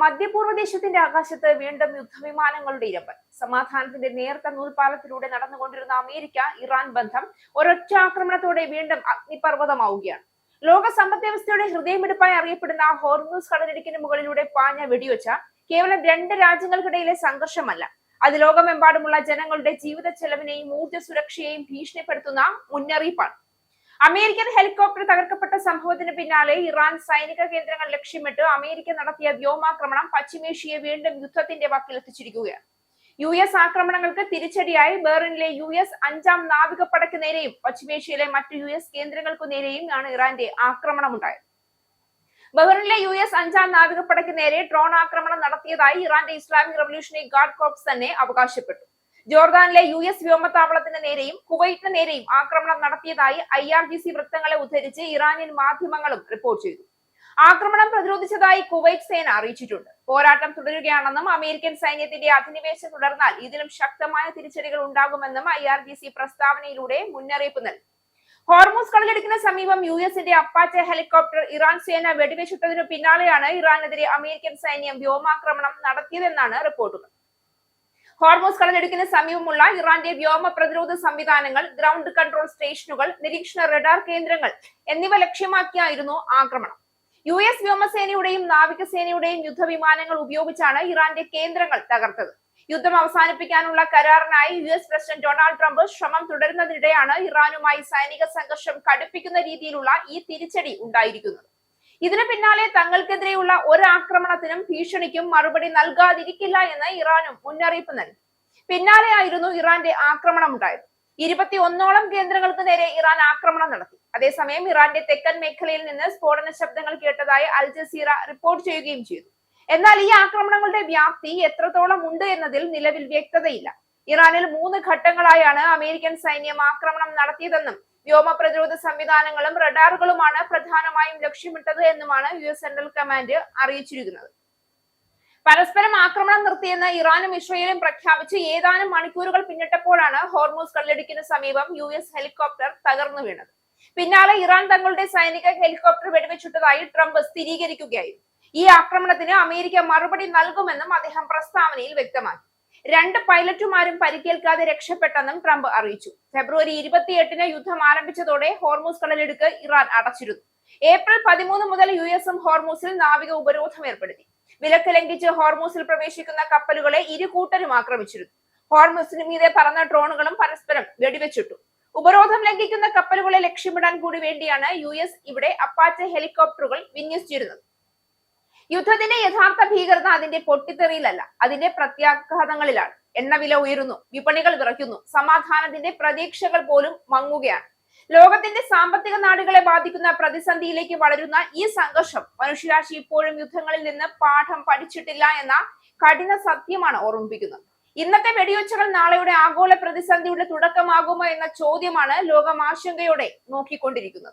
മധ്യപൂർവ്വ ദേശത്തിന്റെ ആകാശത്ത് വീണ്ടും യുദ്ധവിമാനങ്ങളുടെ ഇരമ്പൽ. സമാധാനത്തിന്റെ നേർത്ത നൂൽപാലത്തിലൂടെ നടന്നുകൊണ്ടിരുന്ന അമേരിക്ക ഇറാൻ ബന്ധം ഒരൊറ്റ ആക്രമണത്തോടെ വീണ്ടും അഗ്നിപർവ്വതമാവുകയാണ്. ലോക സമ്പദ്വ്യവസ്ഥയുടെ ഹൃദയമിടിപ്പായി അറിയപ്പെടുന്ന ഹോർമൂസ് കടലിടുക്കിന് മുകളിലൂടെ പാഞ്ഞ വെടിവെച്ച കേവലം രണ്ട് രാജ്യങ്ങൾക്കിടയിലെ സംഘർഷമല്ല, അത് ലോകമെമ്പാടുമുള്ള ജനങ്ങളുടെ ജീവിത ചെലവിനെയും ഊർജ്ജ സുരക്ഷയെയും ഭീഷണിപ്പെടുത്തുന്ന മുന്നറിയിപ്പാണ്. അമേരിക്കൻ ഹെലികോപ്റ്റർ തകർക്കപ്പെട്ട സംഭവത്തിന് പിന്നാലെ ഇറാൻ സൈനിക കേന്ദ്രങ്ങൾ ലക്ഷ്യമിട്ട് അമേരിക്ക നടത്തിയ വ്യോമാക്രമണം പശ്ചിമേഷ്യയെ വീണ്ടും യുദ്ധത്തിന്റെ വക്കിലെത്തിച്ചിരിക്കുകയാണ്. US ആക്രമണങ്ങൾക്ക് തിരിച്ചടിയായി ബെർലിനിലെ US 5ാം നാവികപ്പടയ്ക്ക് നേരെയും പശ്ചിമേഷ്യയിലെ മറ്റു US കേന്ദ്രങ്ങൾക്കു നേരെയും ആണ് ഇറാന്റെ ആക്രമണമുണ്ടായത്. ബഹ്റിനിലെ US 5ാം നാവികപ്പടയ്ക്ക് നേരെ ഡ്രോൺ ആക്രമണം നടത്തിയതായി ഇറാന്റെ ഇസ്ലാമിക് റവല്യൂഷണറി ഗാർഡ് കോർപ്സ് തന്നെ അവകാശപ്പെട്ടു. ജോർദാനിലെ US വ്യോമതാവളത്തിന് നേരെയും കുവൈറ്റിന് നേരെയും ആക്രമണം നടത്തിയതായി IRGC വൃത്തങ്ങളെ ഉദ്ധരിച്ച് ഇറാനിയൻ മാധ്യമങ്ങളും റിപ്പോർട്ട് ചെയ്തു. ആക്രമണം പ്രതിരോധിച്ചതായി കുവൈറ്റ് സേന അറിയിച്ചിട്ടുണ്ട്. പോരാട്ടം തുടരുകയാണെന്നും അമേരിക്കൻ സൈന്യത്തിന്റെ അധിനിവേശം തുടർന്നാൽ ഇതിലും ശക്തമായ തിരിച്ചടികൾ ഉണ്ടാകുമെന്നും IRGC പ്രസ്താവനയിലൂടെ മുന്നറിയിപ്പ് നൽകി. ഹോർമൂസ് കടലിടുക്കിന് സമീപം US-ന്റെ അപ്പാച്ചെ ഹെലികോപ്റ്റർ ഇറാൻ സേന വെടിവെച്ചിട്ടതിനു പിന്നാലെയാണ് ഇറാനെതിരെ അമേരിക്കൻ സൈന്യം വ്യോമാക്രമണം നടത്തിയതെന്നാണ് റിപ്പോർട്ടുകൾ. ഹോർമൂസ് കടലിടുക്കിന് സമീപമുള്ള ഇറാന്റെ വ്യോമ പ്രതിരോധ സംവിധാനങ്ങൾ, ഗ്രൗണ്ട് കൺട്രോൾ സ്റ്റേഷനുകൾ, നിരീക്ഷണ റഡാർ കേന്ദ്രങ്ങൾ എന്നിവ ലക്ഷ്യമാക്കിയായിരുന്നു ആക്രമണം. US വ്യോമസേനയുടെയും നാവികസേനയുടെയും യുദ്ധവിമാനങ്ങൾ ഉപയോഗിച്ചാണ് ഇറാന്റെ കേന്ദ്രങ്ങൾ തകർത്തത്. യുദ്ധം അവസാനിപ്പിക്കാനുള്ള കരാറിനായി US പ്രസിഡന്റ് ഡൊണാൾഡ് ട്രംപ് ശ്രമം തുടരുന്നതിനിടെയാണ് ഇറാനുമായി സൈനിക സംഘർഷം കടുപ്പിക്കുന്ന രീതിയിലുള്ള ഈ തിരിച്ചടി ഉണ്ടായിരിക്കുന്നത്. ഇതിനു പിന്നാലെ തങ്ങൾക്കെതിരെയുള്ള ഒരു ആക്രമണത്തിനും ഭീഷണിക്കും മറുപടി നൽകാതിരിക്കില്ല എന്ന് ഇറാനും മുന്നറിയിപ്പ് നൽകി. പിന്നാലെയായിരുന്നു ഇറാന്റെ ആക്രമണം ഉണ്ടായത്. 21ഓളം കേന്ദ്രങ്ങൾക്ക് നേരെ ഇറാൻ ആക്രമണം നടത്തി. അതേസമയം ഇറാന്റെ തെക്കൻ മേഖലയിൽ നിന്ന് സ്ഫോടന ശബ്ദങ്ങൾ കേട്ടതായി അൽ ജസീറ റിപ്പോർട്ട് ചെയ്യുകയും ചെയ്തു. എന്നാൽ ഈ ആക്രമണങ്ങളുടെ വ്യാപ്തി എത്രത്തോളം ഉണ്ട് എന്നതിൽ നിലവിൽ വ്യക്തതയില്ല. ഇറാനിൽ 3 ഘട്ടങ്ങളായാണ് അമേരിക്കൻ സൈന്യം ആക്രമണം നടത്തിയതെന്നും വ്യോമ പ്രതിരോധ സംവിധാനങ്ങളും റഡാറുകളുമാണ് പ്രധാനമായും ലക്ഷ്യമിട്ടത് എന്നുമാണ് US സെൻട്രൽ കമാൻഡ് അറിയിച്ചിരിക്കുന്നത്. പരസ്പരം ആക്രമണം നിർത്തിയെന്ന് ഇറാനും ഇസ്രയേലും പ്രഖ്യാപിച്ച് ഏതാനും മണിക്കൂറുകൾ പിന്നിട്ടപ്പോഴാണ് ഹോർമൂസ് കടലിടുക്കിന് സമീപം US ഹെലികോപ്റ്റർ തകർന്നു വീണത്. പിന്നാലെ ഇറാൻ തങ്ങളുടെ സൈനിക ഹെലികോപ്റ്റർ വെടിവെച്ചിട്ടതായി ട്രംപ് സ്ഥിരീകരിക്കുകയായിരുന്നു. ഈ ആക്രമണത്തിന് അമേരിക്ക മറുപടി നൽകുമെന്നും അദ്ദേഹം പ്രസ്താവനയിൽ വ്യക്തമാക്കി. 2 പൈലറ്റുമാരും പരിക്കേൽക്കാതെ രക്ഷപ്പെട്ടെന്നും ട്രംപ് അറിയിച്ചു. ഫെബ്രുവരി 28-ന് യുദ്ധം ആരംഭിച്ചതോടെ ഹോർമൂസ് കടലിടുക്ക് ഇറാൻ അടച്ചിരുന്നു. ഏപ്രിൽ 13 മുതൽ US-ഉം ഹോർമൂസിൽ നാവിക ഉപരോധം ഏർപ്പെടുത്തി. വിലക്ക് ലംഘിച്ച് ഹോർമൂസിൽ പ്രവേശിക്കുന്ന കപ്പലുകളെ ഇരുകൂട്ടരും ആക്രമിച്ചിരുന്നു. ഹോർമൂസിന് മീതെ പറന്ന ഡ്രോണുകളും പരസ്പരം വെടിവെച്ചിട്ടു. ഉപരോധം ലംഘിക്കുന്ന കപ്പലുകളെ ലക്ഷ്യമിടാൻ കൂടി വേണ്ടിയാണ് US ഇവിടെ അപ്പാച്ചെ ഹെലികോപ്റ്ററുകൾ വിന്യസിച്ചിരുന്നത്. യുദ്ധത്തിന്റെ യഥാർത്ഥ ഭീകരത അതിന്റെ പൊട്ടിത്തെറിയിലല്ല, അതിന്റെ പ്രത്യാഘാതങ്ങളിലാണ്. എണ്ണവില ഉയരുന്നു, വിപണികൾ വിറയ്ക്കുന്നു, സമാധാനത്തിന്റെ പ്രതീക്ഷകൾ പോലും മങ്ങുകയാണ്. ലോകത്തിന്റെ സാമ്പത്തിക നാടുകളെ ബാധിക്കുന്ന പ്രതിസന്ധിയിലേക്ക് വളരുന്ന ഈ സംഘർഷം മനുഷ്യരാശി ഇപ്പോഴും യുദ്ധങ്ങളിൽ നിന്ന് പാഠം പഠിച്ചിട്ടില്ല എന്ന കഠിന സത്യമാണ് ഓർമ്മിപ്പിക്കുന്നത്. ഇന്നത്തെ വെടിവെച്ചകൾ നാളെയുടെ ആഗോള പ്രതിസന്ധിയുടെ തുടക്കമാകുമോ എന്ന ചോദ്യമാണ് ലോകം ആശങ്കയോടെ നോക്കിക്കൊണ്ടിരിക്കുന്നത്.